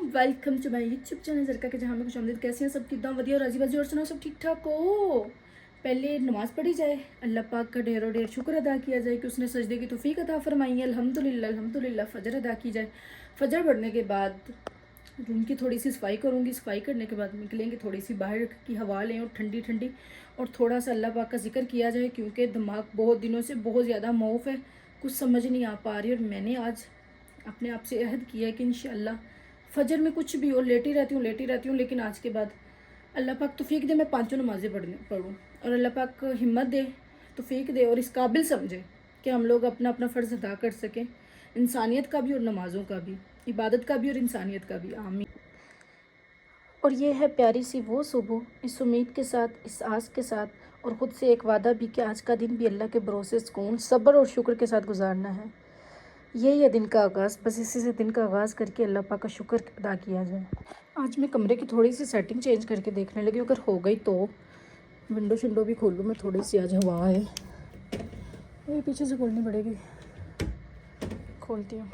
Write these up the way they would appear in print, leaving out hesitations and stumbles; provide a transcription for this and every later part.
Welcome to my YouTube channel जरका के जहाँ में खुश आमदीद। कैसे हैं सब? कितना वधिया राजी बाजी और सुनाओ सब ठीक ठाक हो। पहले नमाज़ पढ़ी जाए, अल्लाह पाक का ढेरों ढेर शुक्र अदा किया जाए कि उसने सजदे की तौफीक अता फरमाई है। अल्हम्दुलिल्लाह अल्हम्दुलिल्लाह। फ़जर अदा की जाए। फ़जर पढ़ने के बाद रूम की थोड़ी सी सफाई करूँगी। सफाई करने के बाद निकलेंगे, थोड़ी सी बाहर की हवा लें और ठंडी ठंडी, और थोड़ा सा अल्लाह पाक का जिक्र किया जाए क्योंकि दिमाग बहुत दिनों से बहुत ज़्यादा मौफ है, कुछ समझ नहीं आ पा रही। और मैंने आज अपने आप से अहद किया है कि इंशाअल्लाह फ़जर में कुछ भी हो लेटी रहती हूँ, लेकिन आज के बाद अल्लाह पाक तौफीक दे मैं पांचों नमाज़ें पढ़ूँ, और अल्लाह पाक हिम्मत दे, तौफीक दे और इस काबिल समझे कि हम लोग अपना अपना फ़र्ज़ अदा कर सकें, इंसानियत का भी और नमाज़ों का भी, इबादत का भी और इंसानियत का भी। आमीन। और ये है प्यारी सी वो सुबह, इस उम्मीद के साथ, इस आस के साथ और ख़ुद से एक वादा भी कि आज का दिन भी अल्लाह के भरोसे सुकून, सब्र और शुक्र के साथ गुजारना है। यही है दिन का आगाज़, बस इसी से दिन का आगाज़ करके अल्लाह पाक का शुक्र अदा किया जाए। आज मैं कमरे की थोड़ी सी सेटिंग चेंज करके देखने लगी, अगर हो गई तो विंडो शिंडो भी खोलूँ मैं, थोड़ी सी आज हवा है, ये पीछे से खोलनी पड़ेगी, खोलती हूँ।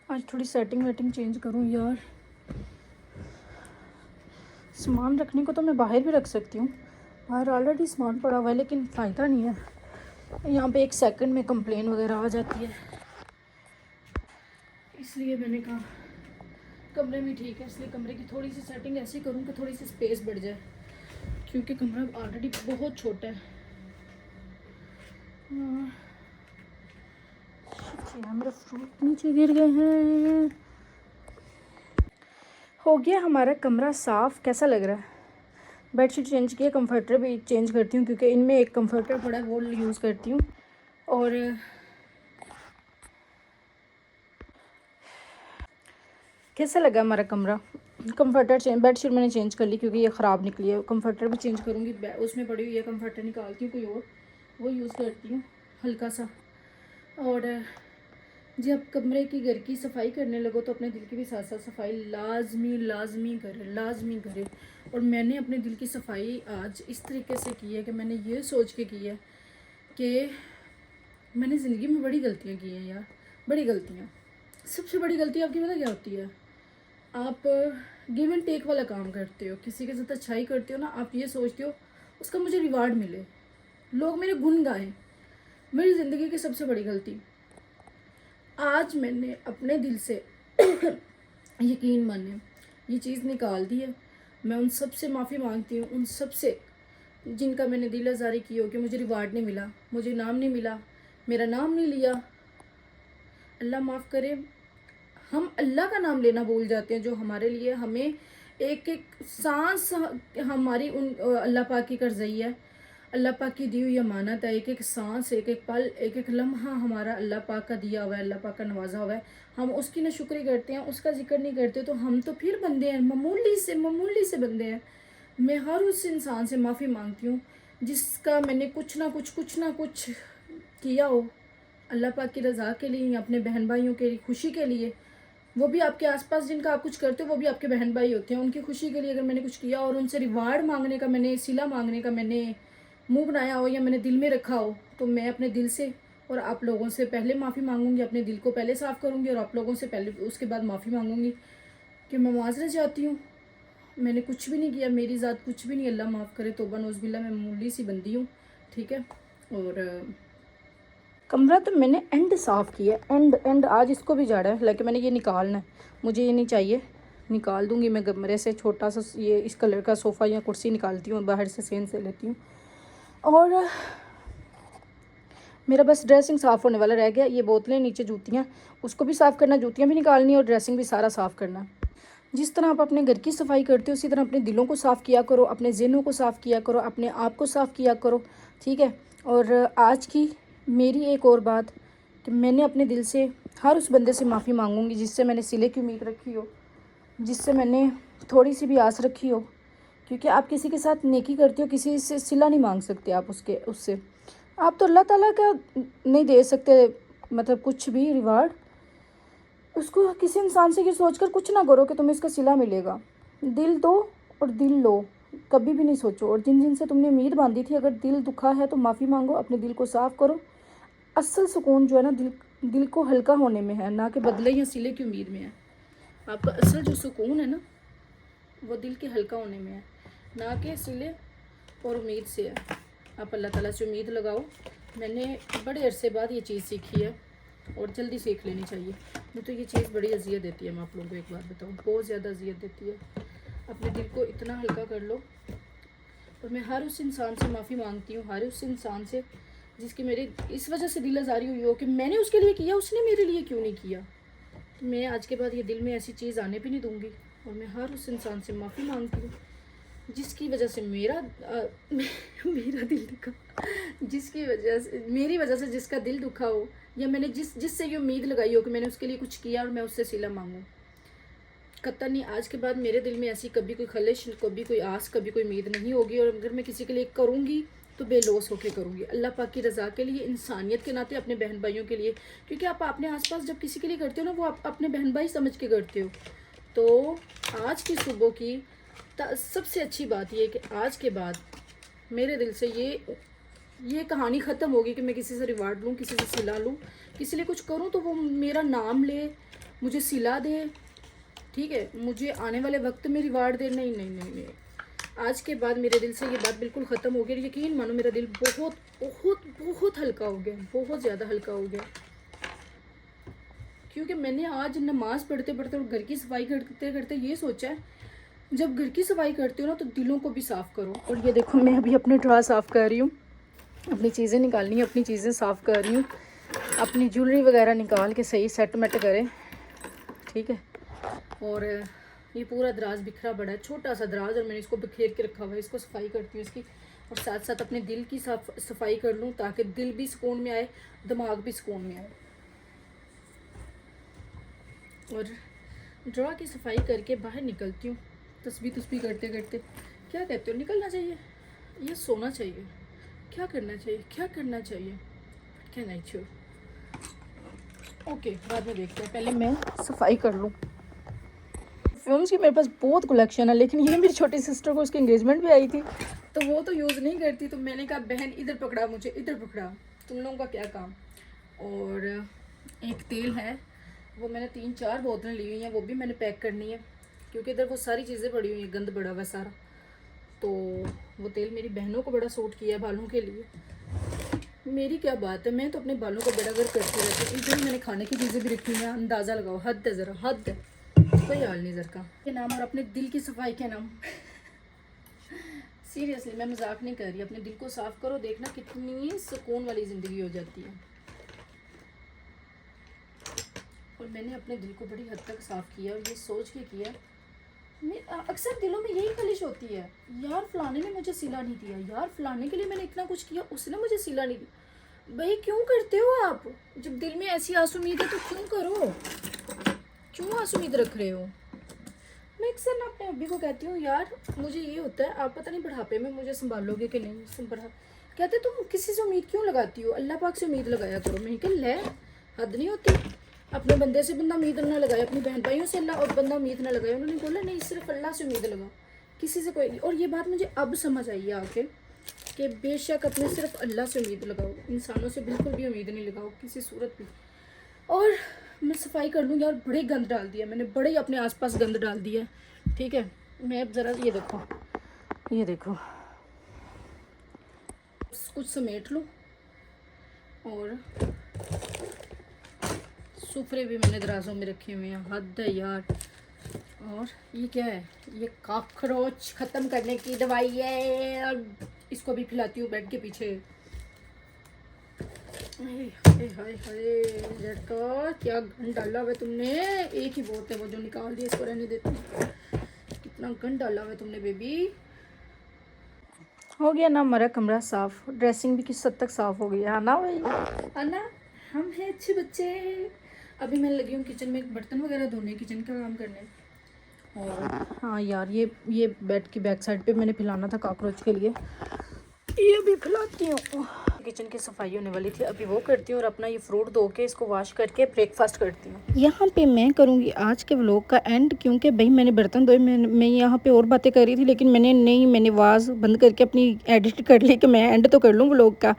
आज थोड़ी सेटिंग वेटिंग चेंज करूँ यार। सामान रखने को तो मैं बाहर भी रख सकती हूँ, बाहर ऑलरेडी सामान पड़ा हुआ है, लेकिन फ़ायदा नहीं है, यहाँ पे एक सेकंड में कंप्लेन वगैरह आ जाती है, इसलिए मैंने कहा कमरे में ठीक है। इसलिए कमरे की थोड़ी सी सेटिंग ऐसी करूँ कि थोड़ी सी स्पेस बढ़ जाए, क्योंकि कमरा ऑलरेडी बहुत छोटा है। मेरे फ्रूट नीचे गिर गए हैं। हो गया हमारा कमरा साफ़। कैसा लग रहा है? बेडशीट चेंज किया, कंफर्टर भी चेंज करती हूँ क्योंकि इनमें एक कंफर्टर पड़ा है, वो यूज़ करती हूँ। और कैसा लगा हमारा कमरा? कंफर्टर चेंज, बेडशीट मैंने चेंज कर ली क्योंकि ये ख़राब निकली है। कंफर्टर भी चेंज करूँगी, उसमें पड़ी हुई है, कंफर्टर निकालती हूँ कोई और, वो यूज़ करती हूँ हल्का सा। और जब कमरे की घर की सफाई करने लगो तो अपने दिल की भी साथ साथ सफाई लाजमी करे। और मैंने अपने दिल की सफाई आज इस तरीके से की है कि मैंने ये सोच के की है कि मैंने ज़िंदगी में बड़ी गलतियाँ की हैं यार, बड़ी गलतियाँ। सबसे बड़ी गलती आपकी पता क्या होती है? आप गिव एंड टेक वाला काम करते हो, किसी के साथ अच्छाई करते हो ना, आप ये सोचते हो उसका मुझे रिवार्ड मिले, लोग मेरे गुण गाएं। मेरी ज़िंदगी की सबसे बड़ी गलती, आज मैंने अपने दिल से यकीन माने ये चीज़ निकाल दी है। मैं उन सब से माफ़ी मांगती हूँ, उन सब से जिनका मैंने दिल आज़ारी की हो कि मुझे रिवार्ड नहीं मिला, मुझे नाम नहीं मिला, मेरा नाम नहीं लिया। अल्लाह माफ़ करे, हम अल्लाह का नाम लेना भूल जाते हैं, जो हमारे लिए हमें एक एक सांस हमारी उन अल्लाह पाक की कर्ज़ई है, अल्लाह पाक की दी हुई अमानत है। एक एक सांस, एक एक पल, एक एक लम्हा हमारा अल्लाह पाक का दिया हुआ है, अल्लाह पाक का नवाजा हुआ है। हम उसकी ना शुक्री करते हैं, उसका जिक्र नहीं करते, तो हम तो फिर बंदे हैं, मामूली से बंदे हैं। मैं हर उस इंसान से माफ़ी मांगती हूँ जिसका मैंने कुछ ना कुछ किया हो अल्लाह पाक की रज़ा के लिए या अपने बहन भाइयों के खुशी के लिए। वो भी आपके आसपास जिनका आप कुछ करते हो वो भी आपके बहन भाई होते हैं, उनकी खुशी के लिए अगर मैंने कुछ किया और उनसे रिवार्ड मांगने का, मैंने सिला मांगने का मैंने मुंह बनाया हो या मैंने दिल में रखा हो, तो मैं अपने दिल से और आप लोगों से पहले माफ़ी मांगूंगी, अपने दिल को पहले साफ़ करूंगी और आप लोगों से पहले उसके बाद माफ़ी मांगूंगी कि मैं माजरत चाहती हूँ, मैंने कुछ भी नहीं किया, मेरी ज़ात कुछ भी नहीं, अल्लाह माफ़ करे, तौबा नौज़बिल्ला, मैं मामूली सी बंदी हूँ, ठीक है। और कमरा तो मैंने एंड साफ़ किया, एंड आज इसको भी झाड़ा है, हालांकि मैंने ये निकालना है, मुझे ये नहीं चाहिए, निकाल दूंगी मैं कमरे से। छोटा सा ये इस कलर का सोफ़ा या कुर्सी निकालती हूँ, बाहर से सेल से लेती हूँ। और मेरा बस ड्रेसिंग साफ़ होने वाला रह गया, ये बोतलें नीचे जूतियाँ, उसको भी साफ़ करना, जूतियाँ भी निकालनी और ड्रेसिंग भी सारा साफ़ करना। जिस तरह आप अपने घर की सफाई करते हो उसी तरह अपने दिलों को साफ़ किया करो, अपने ज़हनों को साफ़ किया करो, अपने आप को साफ़ किया करो, ठीक है। और आज की मेरी एक और बात कि मैंने अपने दिल से हर उस बंदे से माफ़ी मांगूंगी जिससे मैंने सिले की उम्मीद रखी हो, जिससे मैंने थोड़ी सी भी आस रखी हो, क्योंकि आप किसी के साथ नेकी करते हो, किसी से सिला नहीं मांग सकते आप उससे आप तो अल्लाह ताला का नहीं दे सकते, मतलब कुछ भी रिवार्ड उसको। किसी इंसान से ये सोचकर कुछ ना करो कि तुम्हें इसका सिला मिलेगा, दिल दो और दिल लो, कभी भी नहीं सोचो। और जिन जिन से तुमने उम्मीद बांधी थी, अगर दिल दुखा है तो माफ़ी मांगो, अपने दिल को साफ़ करो। असल सुकून जो है ना दिल को हल्का होने में है, ना कि बदले या सिले की उम्मीद में है। आपका असल जो सुकून है ना, वो दिल के हल्का होने में है, ना कि सिले और उम्मीद से है। आप अल्लाह ताला से उम्मीद लगाओ। मैंने बड़े अरसे बाद ये चीज़ सीखी है और जल्दी सीख लेनी चाहिए, नहीं तो ये चीज़ बड़ी अजियत देती है। मैं आप लोगों को एक बात बताऊँ, बहुत ज़्यादा अजियत देती है। अपने दिल को इतना हल्का कर लो। और मैं हर उस इंसान से माफ़ी मांगती हूँ, हर उस इंसान से जिसकी मेरी इस वजह से दिल आज़ारी हुई हो कि मैंने उसके लिए किया, उसने मेरे लिए क्यों नहीं किया। तो मैं आज के बाद ये दिल में ऐसी चीज़ आने भी नहीं दूँगी। और मैं हर उस इंसान से माफ़ी मांगती हूँ जिसकी वजह से मेरा दिल दुखा, जिसकी वजह से, मेरी वजह से जिसका दिल दुखा हो, या मैंने जिससे ये उम्मीद लगाई हो कि मैंने उसके लिए कुछ किया और मैं उससे सिला मांगूँ। कतई नहीं, आज के बाद मेरे दिल में ऐसी कभी कोई खलिश, कभी कोई आस, कभी कोई उम्मीद नहीं होगी। और अगर मैं किसी के लिए करूँगी तो बेलौस होके करूँगी, अल्लाह पाक की रज़ा के लिए, इंसानियत के नाते, अपने बहन भाइयों के लिए। क्योंकि आप अपने आसपास जब किसी के लिए करते हो ना, वो आप अपने बहन भाई समझ के करते हो। तो आज की सुबह की सबसे अच्छी बात ये है कि आज के बाद मेरे दिल से ये कहानी ख़त्म होगी कि मैं किसी से रिवार्ड लूँ, किसी से सिला लूँ, किसी लिए कुछ करूँ तो वो मेरा नाम ले, मुझे सिला दे, ठीक है, मुझे आने वाले वक्त में रिवार्ड दे। नहीं नहीं नहीं नहीं, आज के बाद मेरे दिल से ये बात बिल्कुल ख़त्म हो गई। यकीन मानो, मेरा दिल बहुत बहुत बहुत हल्का हो गया, बहुत ज़्यादा हल्का हो गया। क्योंकि मैंने आज नमाज़ पढ़ते पढ़ते और घर की सफाई करते करते ये सोचा है, जब घर की सफाई करते हो ना तो दिलों को भी साफ़ करो। और ये देखो, मैं अभी अपने ड्रॉ साफ़ कर रही हूँ, अपनी चीज़ें निकालनी है, अपनी चीज़ें साफ़ कर रही हूँ। अपनी ज्वेलरी वगैरह निकाल के सही सेट मेट करें, ठीक है। और ये पूरा दराज बिखरा पड़ा है, छोटा सा दराज, और मैंने इसको बिखेर के रखा हुआ है। इसको सफाई करती हूँ इसकी, और साथ साथ अपने दिल की सफाई कर लूँ, ताकि दिल भी सुकून में आए, दिमाग भी सुकून में आए। और ड्रॉ की सफाई करके बाहर निकलती हूँ, तस्बीह करते करते। क्या कहते हो, निकलना चाहिए या सोना चाहिए, क्या करना चाहिए, क्या करना चाहिए, क्या नहीं छोड़। ओके, बाद में देखते हैं, पहले मैं सफाई कर लूँ। परफ्यूम्स की मेरे पास बहुत कलेक्शन है, लेकिन ये मेरी छोटी सिस्टर को उसकी एंगेजमेंट भी आई थी, तो वो तो यूज़ नहीं करती। तो मैंने कहा बहन इधर पकड़ा, मुझे इधर पकड़ा, तुम लोगों का क्या काम। और एक तेल है, वो मैंने 3-4 बोतलें ली हुई हैं, वो भी मैंने पैक करनी है, क्योंकि इधर वो सारी चीज़ें पड़ी हुई हैं, गंद बड़ा हुआ सारा। तो वो तेल मेरी बहनों को बड़ा सूट किया बालों के लिए। मेरी क्या बात है, मैं तो अपने बालों को बड़ा कर करती रहती हूँ। इधर मैंने खाने की चीज़ें भी रखी हैं, अंदाज़ा लगाओ, हद है ज़रा, हद है, कोई हाल नहीं ज़र का के नाम और अपने दिल की सफाई के नाम। सीरियसली मैं मजाक नहीं कर रही, अपने दिल को साफ़ करो, देखना कितनी सुकून वाली ज़िंदगी हो जाती है। और मैंने अपने दिल को बड़ी हद तक साफ़ किया, और ये सोच के किया। अक्सर दिलों में यही खलिश होती है, यार फलाने ने मुझे सिला नहीं दिया, यार फलाने के लिए मैंने इतना कुछ किया, उसने मुझे सिला नहीं दिया। भाई क्यों करते हो आप? जब दिल में ऐसी आस उम्मीद है तो क्यों करो, क्यों आस उम्मीद रख रहे हो? मैं अक्सर ना अपने अब्बी को कहती हूँ, यार मुझे ये होता है, आप पता नहीं बुढ़ापे में मुझे संभालोगे कि नहीं संभाल। कहते तुम किसी से उम्मीद क्यों लगाती हो, अल्लाह पाक से उम्मीद लगाया करो। मैं कह ले, हद नहीं होती। अपने बंदे से बंदा उम्मीद ना लगाए, अपनी बहन भाइयों से अल्लाह और बंदा उम्मीद ना लगाए। उन्होंने बोला नहीं, सिर्फ अल्लाह से उम्मीद लगाओ, किसी से कोई नहीं। और ये बात मुझे अब समझ आई है आके, कि बेशक अपने सिर्फ अल्लाह से उम्मीद लगाओ, इंसानों से बिल्कुल भी उम्मीद नहीं लगाओ, किसी सूरत भी। और मैं सफाई कर लूँगी। और बड़े गंद डाल दिया मैंने, बड़े ही अपने आसपास गंद डाल दिया, ठीक है। मैं अब ज़रा ये देखो, ये देखो, कुछ समेट लूँ। और सुफरे भी मैंने दराजों में रखे हुए हैं, हद है यार। और ये क्या है, ये कॉकरोच ख़त्म करने की दवाई है, और इसको भी खिलाती हूँ बेड के पीछे। हाय हाय हाय लड़का, क्या गंद डाला हुआ तुमने। एक ही बहुत है वो जो निकाल दिया, इसको रहने देती हूँ। कितना गंद डाला हुआ तुमने बेबी। हो गया ना हमारा कमरा साफ़, ड्रेसिंग भी किस हद तक साफ़ हो गई है ना भाई, है ना, हम हैं अच्छे बच्चे। अभी मैं लगी हूँ किचन में बर्तन वगैरह धोने, किचन का काम करने। और हाँ यार, ये बेड की बैक साइड पे मैंने फैलाना था कॉकरोच के लिए, ये भी फैलाती हूँ। किचन की सफाई होने वाली थी, अभी वो करती हूँ, और अपना ये फ्रूट धो के इसको वॉश करके ब्रेकफास्ट करती हूँ। यहाँ पे मैं करूँगी आज के व्लॉग का एंड, क्योंकि भाई मैंने बर्तन धोए, मैं यहाँ पे और बातें कर रही थी, लेकिन मैंने आवाज़ बंद करके अपनी एडिट कर ली कि मैं एंड तो कर लूँ व्लॉग का।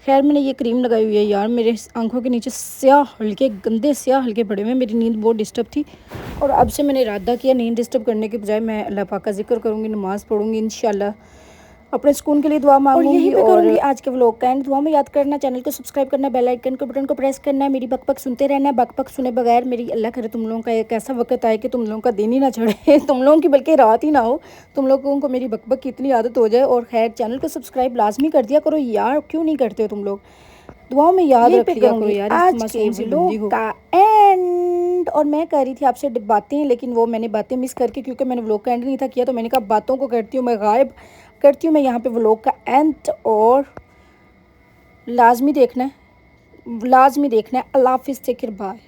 खैर मैंने ये क्रीम लगाई हुई है यार, मेरे आंखों के नीचे स्याह हल्के गंदे स्याह हल्के पड़े हुए, मेरी नींद बहुत डिस्टर्ब थी। और अब से मैंने इरादा किया नींद डिस्टर्ब करने के बजाय मैं अल्लाह पाक का जिक्र करूँगी, नमाज़ पढ़ूँगी, इंशाल्लाह अपने सुकून के लिए दुआ मांगूंगी। और यहीं पे करूँगी आज के व्लॉग का एंड। दुआ में याद करना, चैनल को सब्सक्राइब करना, बेल आइकन के बटन को प्रेस करना है, मेरी बकबक सुनते रहना है। बकबक सुने बगैर मेरी अल्लाह करे तुम लोगों का एक ऐसा वक्त आए कि तुम लोगों का दिन ही ना चढ़े तुम लोगों की बल्कि रात ही ना हो, तुम लोगों को मेरी बकबक की इतनी आदत हो जाए। और खैर चैनल को सब्सक्राइब लाजमी कर दिया करो यार, क्यों नहीं करते हो तुम लोग, दुआओं में याद रख लिया करो यार इस मासूम सी बंदी का एंड। और मैं कह रही थी आपसे बातें, लेकिन वो मैंने बातें मिस करके, क्योंकि मैंने व्लॉग का एंड नहीं था किया, तो मैंने कहा बातों को करती हूँ मैं गायब, करती हूँ मैं यहाँ पे व्लॉग का एंड। और लाजमी देखना है, लाजमी देखना है। अल्लाह हाफिज़, टेक केयर, बाय।